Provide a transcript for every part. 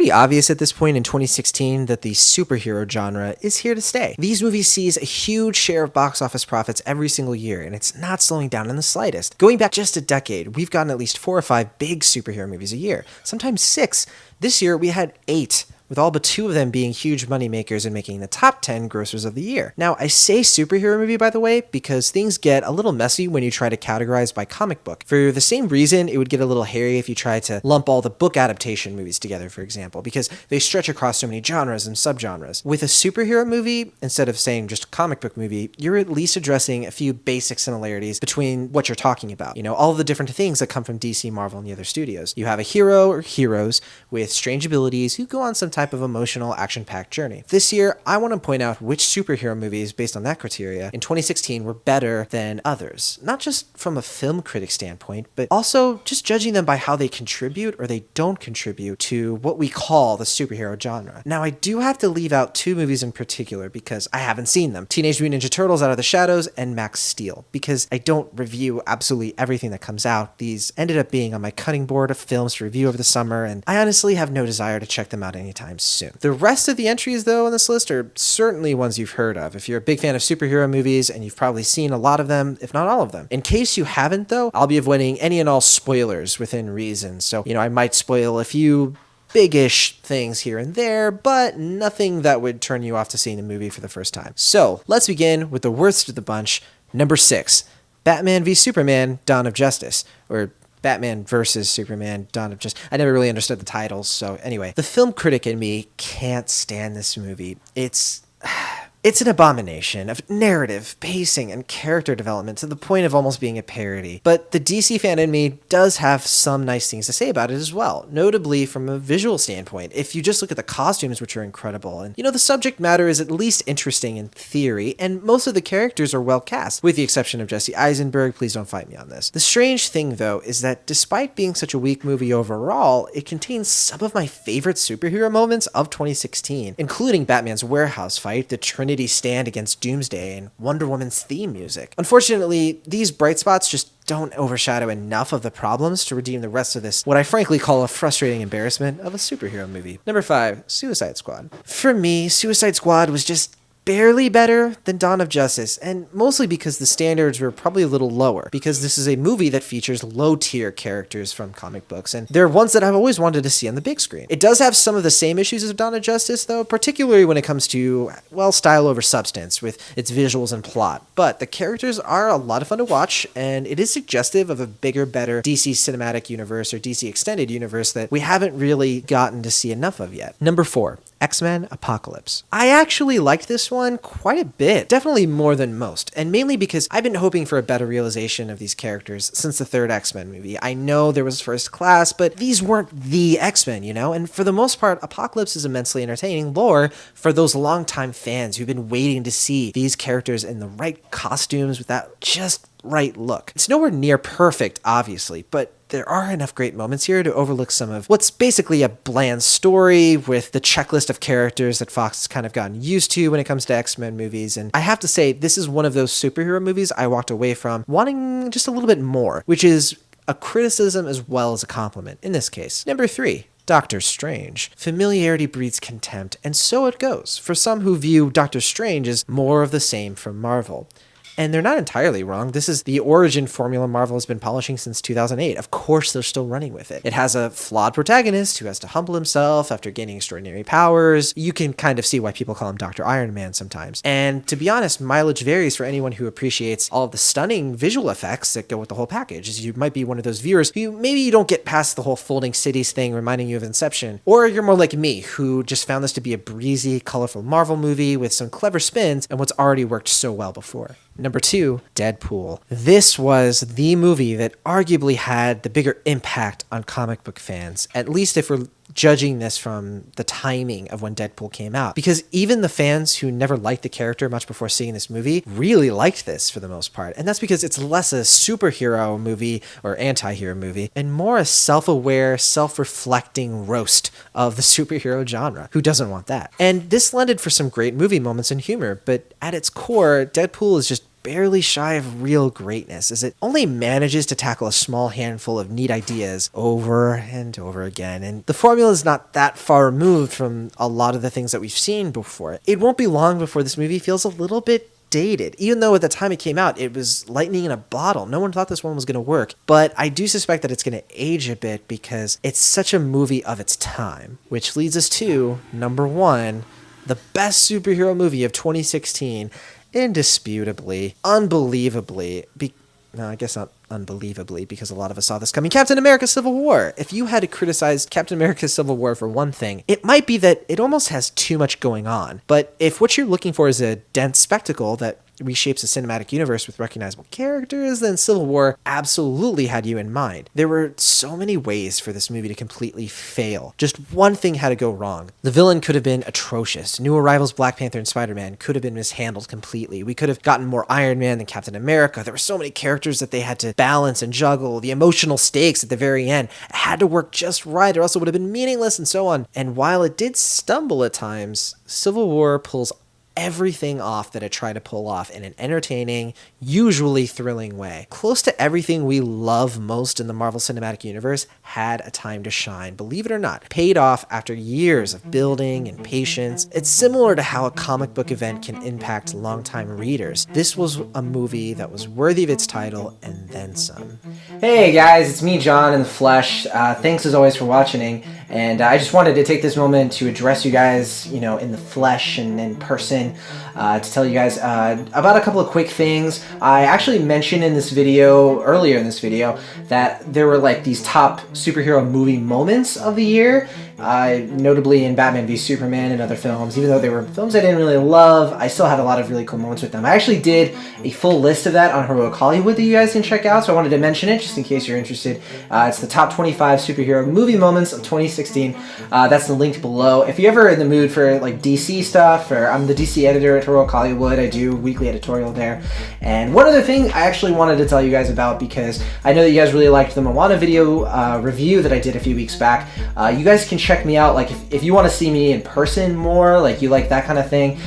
pretty obvious at this point in 2016 that the superhero genre is here to stay. These movies seize a huge share of box office profits every single year, and it's not slowing down in the slightest. Going back just a decade, we've gotten at least 4 or 5 big superhero movies a year, sometimes 6. This year, we had 8, with all but 2 of them being huge moneymakers and making the top 10 grossers of the year. Now, I say superhero movie, by the way, because things get a little messy when you try to categorize by comic book. For the same reason, it would get a little hairy if you tried to lump all the book adaptation movies together, for example, because they stretch across so many genres and subgenres. With a superhero movie, instead of saying just comic book movie, you're at least addressing a few basic similarities between what you're talking about. You know, all of the different things that come from DC, Marvel, and the other studios. You have a hero or heroes with strange abilities who go on some type of emotional, action-packed journey. This year, I want to point out which superhero movies, based on that criteria, in 2016 were better than others. Not just from a film critic standpoint, but also just judging them by how they contribute or they don't contribute to what we call the superhero genre. Now, I do have to leave out 2 movies in particular because I haven't seen them. Teenage Mutant Ninja Turtles: Out of the Shadows and Max Steel, because I don't review absolutely everything that comes out. These ended up being on my cutting board of films to review over the summer, and I honestly have no desire to check them out anytime soon. The rest of the entries, though, on this list are certainly ones you've heard of. If you're a big fan of superhero movies, and you've probably seen a lot of them, if not all of them. In case you haven't, though, I'll be avoiding any and all spoilers within reason. So, I might spoil a few big-ish things here and there, but nothing that would turn you off to seeing the movie for the first time. So, let's begin with the worst of the bunch, number 6, Batman v Superman: Dawn of Justice, or Batman vs. Superman: Dawn of Justice. I never really understood the titles, so anyway. The film critic in me can't stand this movie. It's an abomination of narrative, pacing, and character development to the point of almost being a parody. But the DC fan in me does have some nice things to say about it as well, notably from a visual standpoint. If you just look at the costumes, which are incredible, and the subject matter is at least interesting in theory, and most of the characters are well cast, with the exception of Jesse Eisenberg. Please don't fight me on this. The strange thing, though, is that despite being such a weak movie overall, it contains some of my favorite superhero moments of 2016, including Batman's warehouse fight, the Trinity stand against Doomsday, and Wonder Woman's theme music. Unfortunately, these bright spots just don't overshadow enough of the problems to redeem the rest of this, what I frankly call a frustrating embarrassment of a superhero movie. Number 5, Suicide Squad. For me, Suicide Squad was just barely better than Dawn of Justice, and mostly because the standards were probably a little lower, because this is a movie that features low-tier characters from comic books, and they're ones that I've always wanted to see on the big screen. It does have some of the same issues as Dawn of Justice, though, particularly when it comes to, style over substance with its visuals and plot, but the characters are a lot of fun to watch, and it is suggestive of a bigger, better DC Cinematic Universe or DC Extended Universe that we haven't really gotten to see enough of yet. Number 4, X-Men Apocalypse. I actually liked this one quite a bit, definitely more than most, and mainly because I've been hoping for a better realization of these characters since the 3rd X-Men movie. I know there was First Class, but these weren't the X-Men, and for the most part, Apocalypse is immensely entertaining lore for those longtime fans who've been waiting to see these characters in the right costumes with that just right look. It's nowhere near perfect, obviously, but there are enough great moments here to overlook some of what's basically a bland story with the checklist of characters that Fox has kind of gotten used to when it comes to X-Men movies. And I have to say, this is one of those superhero movies I walked away from wanting just a little bit more, which is a criticism as well as a compliment in this case. Number 3, Doctor Strange. Familiarity breeds contempt, and so it goes for some who view Doctor Strange as more of the same from Marvel. And they're not entirely wrong. This is the origin formula Marvel has been polishing since 2008. Of course, they're still running with it. It has a flawed protagonist who has to humble himself after gaining extraordinary powers. You can kind of see why people call him Dr. Iron Man sometimes. And to be honest, mileage varies for anyone who appreciates all of the stunning visual effects that go with the whole package. As you might be one of those viewers who maybe you don't get past the whole folding cities thing reminding you of Inception. Or you're more like me, who just found this to be a breezy, colorful Marvel movie with some clever spins and what's already worked so well before. Number 2, Deadpool. This was the movie that arguably had the bigger impact on comic book fans, at least if we're judging this from the timing of when Deadpool came out. Because even the fans who never liked the character much before seeing this movie really liked this for the most part. And that's because it's less a superhero movie or anti-hero movie and more a self-aware, self-reflecting roast of the superhero genre. Who doesn't want that? And this lended for some great movie moments and humor, but at its core, Deadpool is just barely shy of real greatness, as it only manages to tackle a small handful of neat ideas over and over again, and the formula is not that far removed from a lot of the things that we've seen before. It won't be long before this movie feels a little bit dated, even though at the time it came out, it was lightning in a bottle. No one thought this one was going to work, but I do suspect that it's going to age a bit because it's such a movie of its time, which leads us to number 1, the best superhero movie of 2016, indisputably, unbelievably, no, I guess not unbelievably, because a lot of us saw this coming. Captain America Civil War. If you had to criticize Captain America Civil War for one thing, it might be that it almost has too much going on. But if what you're looking for is a dense spectacle that reshapes a cinematic universe with recognizable characters, then Civil War absolutely had you in mind. There were so many ways for this movie to completely fail. Just one thing had to go wrong. The villain could have been atrocious. New arrivals Black Panther and Spider-Man could have been mishandled completely. We could have gotten more Iron Man than Captain America. There were so many characters that they had to balance and juggle. The emotional stakes at the very end had to work just right, or else it would have been meaningless, and so on. And while it did stumble at times, Civil War pulls everything off that it tried to pull off in an entertaining, usually thrilling way. Close to everything we love most in the Marvel Cinematic Universe had a time to shine, believe it or not. Paid off after years of building and patience. It's similar to how a comic book event can impact longtime readers. This was a movie that was worthy of its title and then some. Hey guys, it's me, John, in the flesh. Thanks as always for watching, and I just wanted to take this moment to address you guys, in the flesh and in person, to tell you guys about a couple of quick things. I actually mentioned earlier in this video, that there were like these top superhero movie moments of the year, notably in Batman v Superman and other films. Even though they were films I didn't really love, I still had a lot of really cool moments with them. I actually did a full list of that on Heroic Hollywood that you guys can check out, so I wanted to mention it just in case you're interested. It's the top 25 superhero movie moments of 2016. That's the link below. If you're ever in the mood for like DC stuff, or I'm the DC editor at Heroic Hollywood, I do weekly editorial there. And one other thing I actually wanted to tell you guys about, because I know that you guys really liked the Moana video review that I did a few weeks back. You guys can check me out, like if you want to see me in person more, like you like that kind of thing.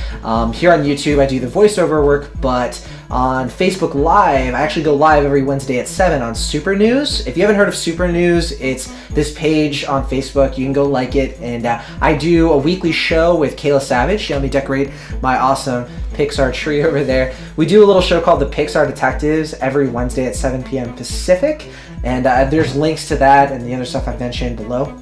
Here on YouTube I do the voiceover work, but on Facebook Live, I actually go live every Wednesday at 7 on Super News. If you haven't heard of Super News, it's this page on Facebook. You can go like it, and I do a weekly show with Kayla Savage. She helped me decorate my awesome Pixar tree over there. We do a little show called The Pixar Detectives every Wednesday at 7 p.m. Pacific, and there's links to that and the other stuff I've mentioned below.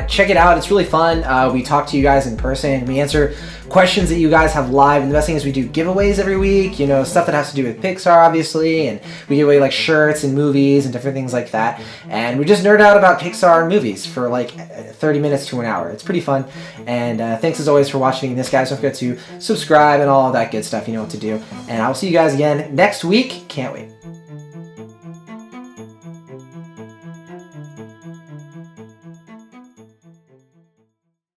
Check it out. It's really fun. We talk to you guys in person. We answer questions that you guys have live, and the best thing is we do giveaways every week, stuff that has to do with Pixar, obviously, and we give away like shirts and movies and different things like that, and we just nerd out about Pixar movies for like 30 minutes to an hour. It's pretty fun, and thanks as always for watching this, guys. Don't forget to subscribe and all of that good stuff. You know what to do, and I will see you guys again next week. Can't wait.